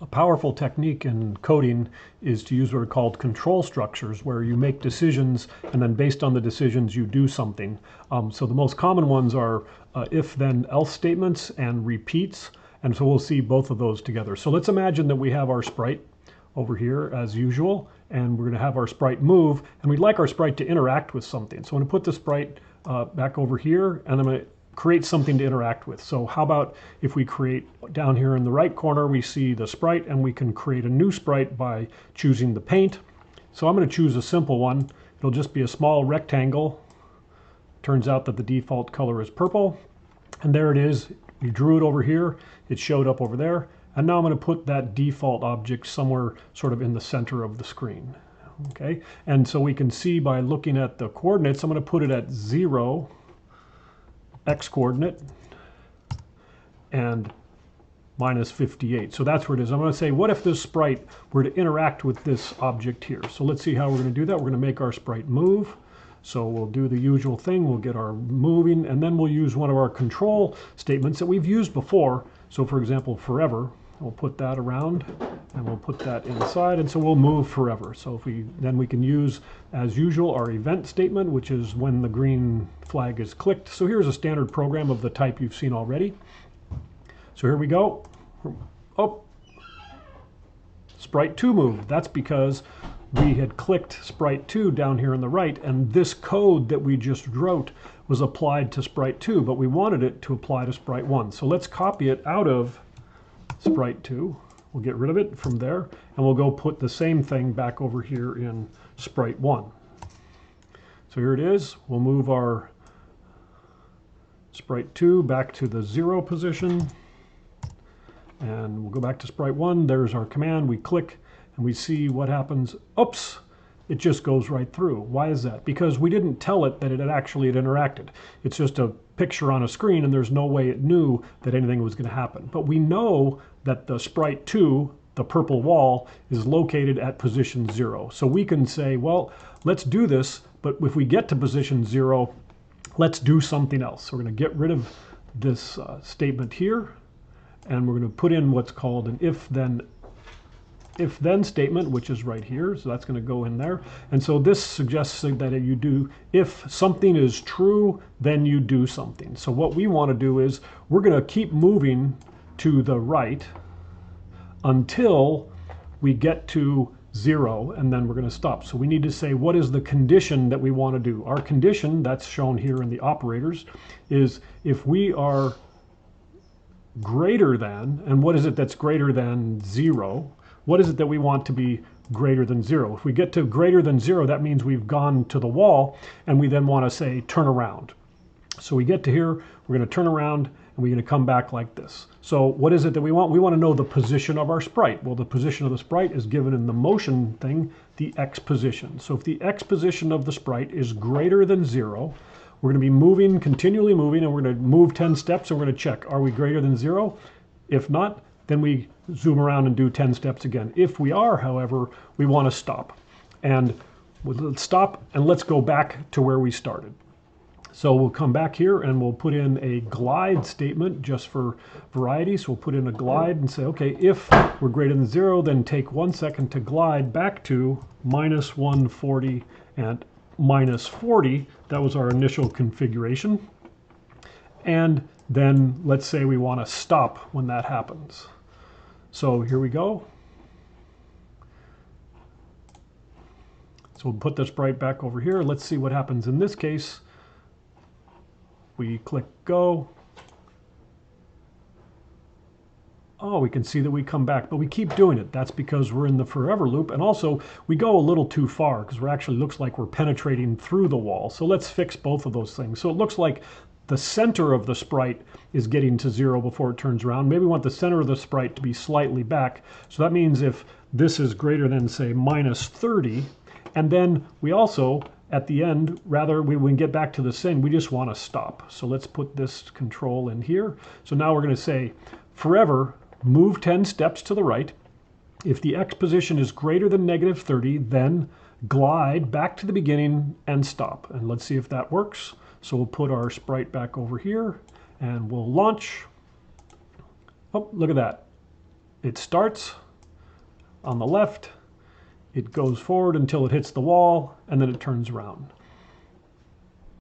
A powerful technique in coding is to use what are called control structures, where you make decisions and then based on the decisions you do something. So the most common ones are if then else statements and repeats, and so we'll see both of those together. So let's imagine that we have our sprite over here as usual, and we're going to have our sprite move, and we'd like our sprite to interact with something. So I'm going to put the sprite back over here, and I'm going to create something to interact with. So how about if we create down here in the right corner, we see the sprite, and we can create a new sprite by choosing the paint. So I'm going to choose a simple one. It'll just be a small rectangle. Turns out that the default color is purple, and there it is. We drew it over here, it showed up over there, and now I'm going to put that default object somewhere sort of in the center of the screen. Okay, and so we can see by looking at the coordinates, I'm going to put it at 0, x coordinate, and minus 58. So that's where it is. I'm going to say, what if this sprite were to interact with this object here? So let's see how we're going to do that. We're going to make our sprite move. So we'll do the usual thing. We'll get our moving, and then we'll use one of our control statements that we've used before. So for example, forever. We'll put that around, and we'll put that inside, and so we'll move forever. So if we can use, as usual, our event statement, which is when the green flag is clicked. So here's a standard program of the type you've seen already. So here we go. Oh, sprite 2 moved. That's because we had clicked sprite 2 down here on the right, and this code that we just wrote was applied to sprite 2, but we wanted it to apply to sprite 1. So let's copy it out of sprite 2. We'll get rid of it from there, and we'll go put the same thing back over here in sprite 1. So here it is. We'll move our sprite 2 back to the 0 position, and we'll go back to sprite 1. There's our command. We click, and we see what happens. Oops! It just goes right through. Why is that? Because we didn't tell it that it had actually interacted. It's just a picture on a screen, and there's no way it knew that anything was going to happen. But we know that the sprite 2, the purple wall, is located at position 0. So we can say, well, let's do this, but if we get to position 0, let's do something else. So we're going to get rid of this statement here, and we're going to put in what's called an if-then statement, which is right here. So that's going to go in there. And so this suggests that you do, if something is true, then you do something. So what we want to do is we're going to keep moving to the right until we get to 0, and then we're going to stop. So we need to say, what is the condition that we want to do? Our condition, that's shown here in the operators, is if we are greater than, and what is it that's greater than 0? What is it that we want to be greater than 0? If we get to greater than 0, that means we've gone to the wall, and we then want to say turn around. So we get to here, we're going to turn around, and we're going to come back like this. So what is it that we want? We want to know the position of our sprite. Well, the position of the sprite is given in the motion thing, the x position. So if the x position of the sprite is greater than 0, we're going to be moving, continually moving, and we're going to move 10 steps, and we're going to check, are we greater than 0? If not, then we zoom around and do 10 steps again. If we are, however, we want to stop. And let's stop, and let's go back to where we started. So we'll come back here, and we'll put in a glide statement just for variety. So we'll put in a glide and say, okay, if we're greater than 0, then take 1 second to glide back to minus 140 and minus 40. That was our initial configuration. And then let's say we want to stop when that happens. So here we go. So we'll put the sprite back over here. Let's see what happens in this case. We click go. Oh, we can see that we come back, but we keep doing it. That's because we're in the forever loop, and also we go a little too far because we're actually looks like we're penetrating through the wall. So let's fix both of those things. So it looks like the center of the sprite is getting to 0 before it turns around. Maybe we want the center of the sprite to be slightly back. So that means if this is greater than, say, minus 30, and then we also, at the end, rather we can get back to the same, we just want to stop. So let's put this control in here. So now we're going to say, forever, move 10 steps to the right. If the x position is greater than negative 30, then glide back to the beginning and stop. And let's see if that works. So we'll put our sprite back over here, and we'll launch. Oh, look at that. It starts, on the left, it goes forward until it hits the wall, and then it turns around.